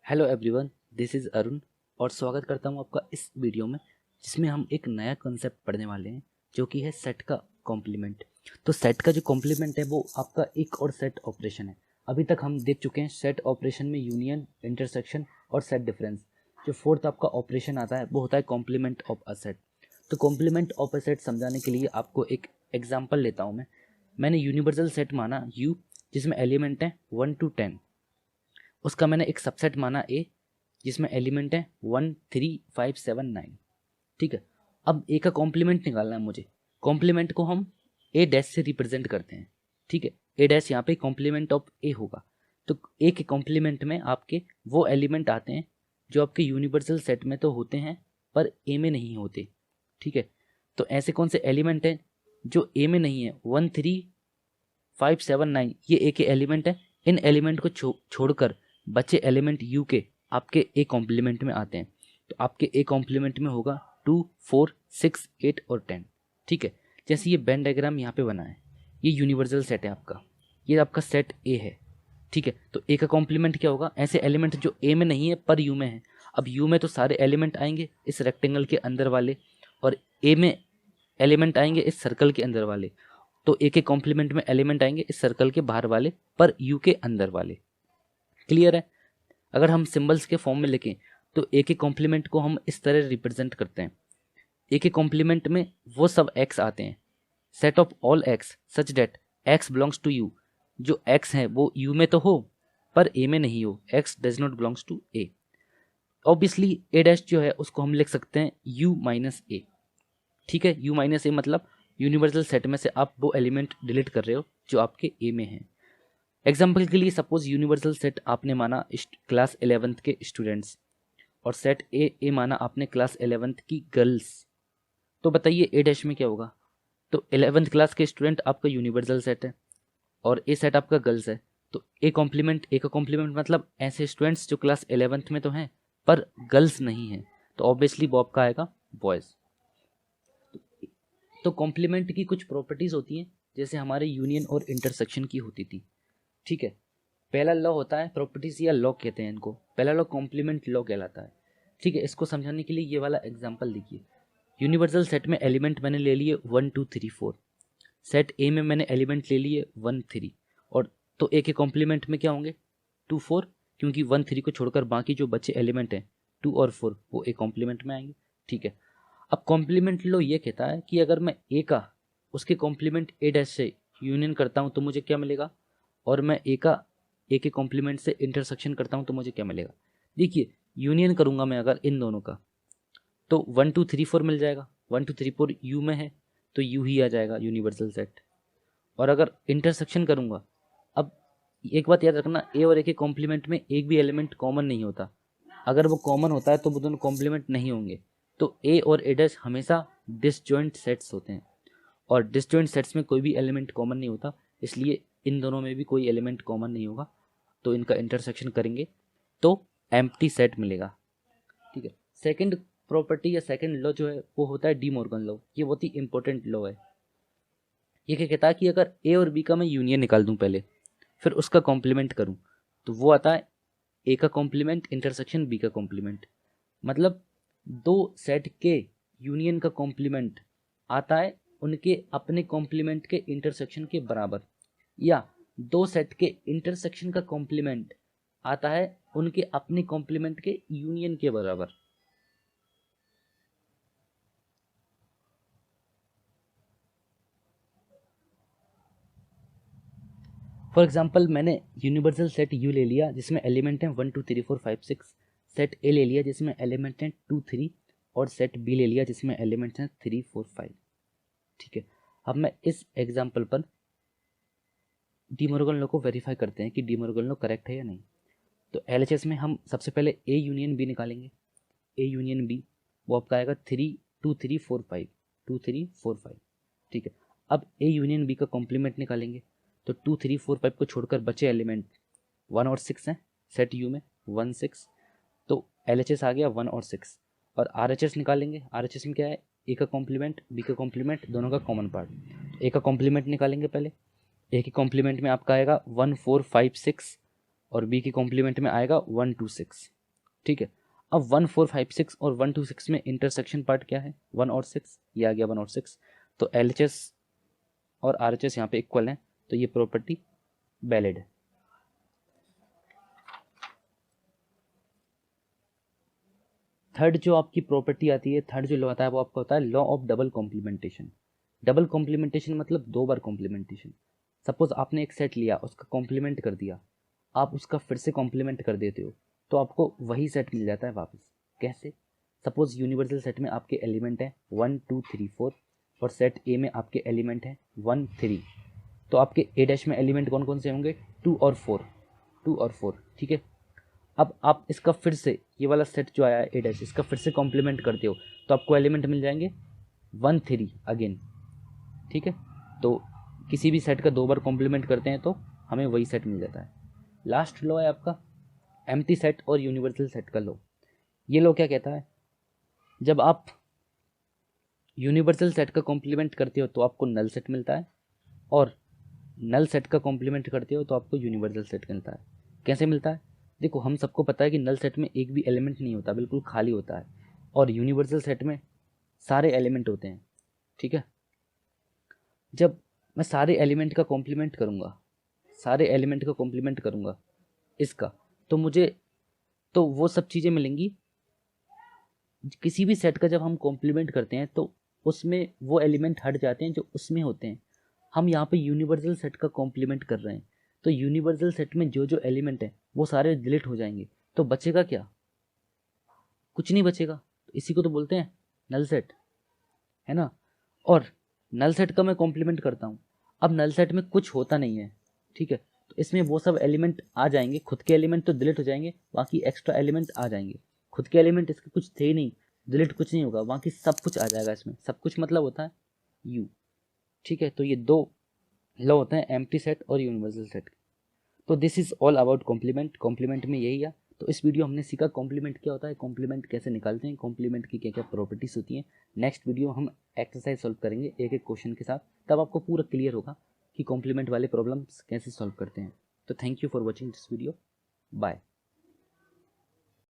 Hello everyone, this is Arun और स्वागत करता हूं आपका इस वीडियो में जिसमें हम एक नया कॉन्सेप्ट पढ़ने वाले हैं जो कि है सेट का कॉम्प्लीमेंट। तो सेट का जो कॉम्प्लीमेंट है वो आपका एक और सेट ऑपरेशन है। अभी तक हम देख चुके हैं सेट ऑपरेशन में यूनियन, इंटरसेक्शन और सेट डिफरेंस। जो फोर्थ आपका ऑपरेशन आता है वो होता है कॉम्प्लीमेंट ऑफ अ सेट। तो कॉम्प्लीमेंट ऑफ अ सेट समझाने के लिए आपको एक एग्जाम्पल लेता हूँ। मैंने यूनिवर्सल सेट माना यू जिसमें एलिमेंट है 1 to 10। उसका मैंने एक सबसेट माना ए जिसमें एलिमेंट है 1 3 5 7 9। ठीक है, अब ए का कॉम्प्लीमेंट निकालना है मुझे। कॉम्प्लीमेंट को हम ए डैश से रिप्रेजेंट करते हैं। ठीक है, ए डैश यहाँ पे कॉम्प्लीमेंट ऑफ ए होगा। तो ए के कॉम्प्लीमेंट में आपके वो एलिमेंट आते हैं जो आपके यूनिवर्सल सेट में तो होते हैं पर ए में नहीं होते। ठीक है, तो ऐसे कौन से एलिमेंट हैं जो ए में नहीं है? 1 3 5 7 9 ये ए के एलिमेंट है। इन एलिमेंट को छोड़कर बचे एलिमेंट यू के आपके ए कॉम्प्लीमेंट में आते हैं। तो आपके ए कॉम्प्लीमेंट में होगा 2 4 6 8 और 10। ठीक है, जैसे ये वेन डायग्राम यहाँ पे बना है, ये यूनिवर्सल सेट है आपका, ये आपका सेट ए है। ठीक है, तो ए का कॉम्प्लीमेंट क्या होगा? ऐसे एलिमेंट जो ए में नहीं है पर यू में है। अब यू में तो सारे एलिमेंट आएंगे इस रेक्टेंगल के अंदर वाले, और ए में एलिमेंट आएंगे इस सर्कल के अंदर वाले। तो ए के कॉम्प्लीमेंट में एलिमेंट आएंगे इस सर्कल के बाहर वाले पर यू के अंदर वाले। क्लियर है? अगर हम सिंबल्स के फॉर्म में लिखें तो ए के कॉम्प्लीमेंट को हम इस तरह रिप्रेजेंट करते हैं। ए के कॉम्प्लीमेंट में वो सब एक्स आते हैं, set of all x such that x belongs to U. जो एक्स हैं वो यू में तो हो पर ए में नहीं हो, x does not belongs to A. Obviously A dash जो है उसको हम लिख सकते हैं यू माइनस ए। ठीक है, यू माइनस ए मतलब यूनिवर्सल सेट में से आप वो एलिमेंट डिलीट कर रहे हो जो आपके ए में है। एग्जाम्पल के लिए सपोज यूनिवर्सल सेट आपने माना क्लास 11th के स्टूडेंट्स, और सेट ए माना आपने क्लास 11th की गर्ल्स। तो बताइए ए डैश में क्या होगा? तो 11th क्लास के स्टूडेंट आपका यूनिवर्सल सेट है और ए सेट आपका गर्ल्स है। तो ए का कॉम्प्लीमेंट मतलब ऐसे स्टूडेंट्स जो क्लास 11th में तो हैं पर गर्ल्स नहीं हैं, तो ऑब्वियसली वो आपका आएगा बॉयज़। तो कॉम्प्लीमेंट की कुछ प्रॉपर्टीज़ होती हैं जैसे हमारे यूनियन और इंटरसेक्शन की होती थी। ठीक है, पहला लॉ होता है प्रॉपर्टीज या लॉ कहते हैं इनको। पहला लॉ कॉम्प्लीमेंट लॉ कहलाता है। ठीक है, इसको समझाने के लिए ये वाला एग्जांपल देखिए। यूनिवर्सल सेट में एलिमेंट मैंने ले लिए 1 2 3 4। सेट ए में मैंने एलिमेंट ले लिए 1 3, और तो ए के कॉम्प्लीमेंट में क्या होंगे? 2 4, क्योंकि 1 3 को छोड़कर बाकी जो बचे एलिमेंट हैं 2 और 4 वो ए कॉम्प्लीमेंट में आएंगे। ठीक है, अब कॉम्प्लीमेंट लॉ ये कहता है कि अगर मैं ए का उसके कॉम्प्लीमेंट ए डैश से यूनियन करता हूँ तो मुझे क्या मिलेगा, और मैं ए के कॉम्प्लीमेंट से इंटरसेक्शन करता हूँ तो मुझे क्या मिलेगा। देखिए, यूनियन करूंगा मैं अगर इन दोनों का तो 1 2 3 4 मिल जाएगा। 1 2 3 4 यू में है तो यू ही आ जाएगा यूनिवर्सल सेट। और अगर इंटरसेक्शन करूंगा, अब एक बात याद रखना, ए और ए के कॉम्प्लीमेंट में एक भी एलिमेंट कॉमन नहीं होता। अगर वो कॉमन होता है तो वो दोनों कॉम्प्लीमेंट नहीं होंगे। तो ए और ए डैश हमेशा डिसजॉइंट सेट्स होते हैं, और डिसजॉइंट सेट्स में कोई भी एलिमेंट कॉमन नहीं होता, इसलिए इन दोनों में भी कोई एलिमेंट कॉमन नहीं होगा। तो इनका इंटरसेक्शन करेंगे तो एम्प्टी सेट मिलेगा। ठीक है, सेकंड प्रॉपर्टी या सेकंड लॉ जो है वो होता है डी मॉर्गन लॉ। ये बहुत ही इंपॉर्टेंट लॉ है। ये क्या कहता है कि अगर ए और बी का मैं यूनियन निकाल दूं पहले, फिर उसका कॉम्प्लीमेंट करूं, तो वो आता है ए का कॉम्प्लीमेंट इंटरसेक्शन बी का कॉम्प्लीमेंट। मतलब दो सेट के यूनियन का कॉम्प्लीमेंट आता है उनके अपने कॉम्प्लीमेंट के इंटरसेक्शन के बराबर, या दो सेट के इंटरसेक्शन का कॉम्प्लीमेंट आता है उनके अपने कॉम्प्लीमेंट के यूनियन के बराबर। फॉर एग्जाम्पल, मैंने यूनिवर्सल सेट यू ले लिया जिसमें एलिमेंट हैं 1 2 3 4 5 6। सेट ए ले लिया जिसमें एलिमेंट हैं 2 3, और सेट बी ले लिया जिसमें एलिमेंट हैं 3 4 5। ठीक है, अब मैं इस एग्जाम्पल पर डी मॉर्गन लॉ को वेरीफाई करते हैं कि डी मॉर्गन लॉ करेक्ट है या नहीं। तो एलएचएस में हम सबसे पहले ए यूनियन बी निकालेंगे। ए यूनियन बी वो आपका आएगा 3 2 3 4 5, 2 3 4 5। ठीक है, अब ए यूनियन बी का कॉम्प्लीमेंट निकालेंगे तो 2 3 4 5 को छोड़कर बचे एलिमेंट 1 और 6 हैं सेट यू में, 1 6। तो एलएचएस आ गया 1 और 6। और आरएचएस निकालेंगे। आरएचएस में क्या है? ए का कॉम्प्लीमेंट बी का कॉम्प्लीमेंट दोनों का कॉमन पार्ट। ए का कॉम्प्लीमेंट निकालेंगे पहले। ए के कॉम्प्लीमेंट में आपका आएगा 1 4 5 6, और बी के कॉम्प्लीमेंट में आएगा 1 2 6। ठीक है। अब 1 4 5 6 और 1 2 6 में इंटरसेक्शन पार्ट क्या है, 1 और 6, ये आ गया 1 और 6। तो LHS और RHS यहाँ पे इक्वल है, तो ये प्रॉपर्टी वैलिड है। थर्ड जो आपकी प्रॉपर्टी आती है, थर्ड जो लॉ आता है वो आपका होता है law of double complementation. Double complementation मतलब 2 बार कॉम्प्लीमेंटेशन। सपोज आपने एक सेट लिया, उसका कॉम्प्लीमेंट कर दिया, आप उसका फिर से कॉम्प्लीमेंट कर देते हो तो आपको वही सेट मिल जाता है वापस। कैसे? सपोज यूनिवर्सल सेट में आपके एलिमेंट है 1 2 3 4 और सेट ए में आपके एलिमेंट है 1 3, तो आपके ए डैश में एलिमेंट कौन कौन से होंगे, 2 और 4, 2 और 4, ठीक है। अब आप इसका फिर से ये वाला सेट जो आया है ए डैश, इसका फिर से कॉम्प्लीमेंट करते हो तो आपको एलिमेंट मिल जाएंगे 1 3 अगेन, ठीक है। तो किसी भी सेट का 2 बार कॉम्प्लीमेंट करते हैं तो हमें वही सेट मिल जाता है। लास्ट लॉ है आपका एम्प्टी सेट और यूनिवर्सल सेट का लॉ। ये लॉ क्या कहता है, जब आप यूनिवर्सल सेट का कॉम्प्लीमेंट करते हो तो आपको नल सेट मिलता है, और नल सेट का कॉम्प्लीमेंट करते हो तो आपको यूनिवर्सल सेट मिलता है। कैसे मिलता है? देखो, हम सबको पता है कि नल सेट में एक भी एलिमेंट नहीं होता, बिल्कुल खाली होता है, और यूनिवर्सल सेट में सारे एलिमेंट होते हैं, ठीक है। जब मैं सारे एलिमेंट का कॉम्प्लीमेंट करूँगा, सारे एलिमेंट का कॉम्प्लीमेंट करूँगा इसका, तो मुझे तो वो सब चीज़ें मिलेंगी। किसी भी सेट का जब हम कॉम्प्लीमेंट करते हैं तो उसमें वो एलिमेंट हट जाते हैं जो उसमें होते हैं। हम यहाँ पे यूनिवर्सल सेट का कॉम्प्लीमेंट कर रहे हैं, तो यूनिवर्सल सेट में जो जो एलिमेंट है वो सारे डिलीट हो जाएंगे, तो बचेगा क्या? कुछ नहीं बचेगा। तो इसी को तो बोलते हैं नल सेट, है ना। और नल सेट का मैं कॉम्प्लीमेंट करता हूँ, अब नल सेट में कुछ होता नहीं है, ठीक है, तो इसमें वो सब एलिमेंट आ जाएंगे, खुद के एलिमेंट तो डिलीट हो जाएंगे, बाकी एक्स्ट्रा एलिमेंट आ जाएंगे। खुद के एलिमेंट इसके कुछ थे ही नहीं, डिलीट कुछ नहीं होगा, बाकी सब कुछ आ जाएगा इसमें। सब कुछ मतलब होता है यू, ठीक है। तो ये 2 लॉ होते हैं एम्प्टी सेट और यूनिवर्सल सेट। तो this is all about complement. Complement में यही है। तो इस वीडियो हमने सीखा कॉम्प्लीमेंट क्या होता है, कॉम्प्लीमेंट कैसे निकालते हैं, कॉम्प्लीमेंट की क्या क्या प्रॉपर्टीज होती हैं। नेक्स्ट वीडियो हम एक्सरसाइज सॉल्व करेंगे एक एक क्वेश्चन के साथ, तब आपको पूरा क्लियर होगा कि कॉम्प्लीमेंट वाले प्रॉब्लम्स कैसे सॉल्व करते हैं। तो thank you for watching this video, bye.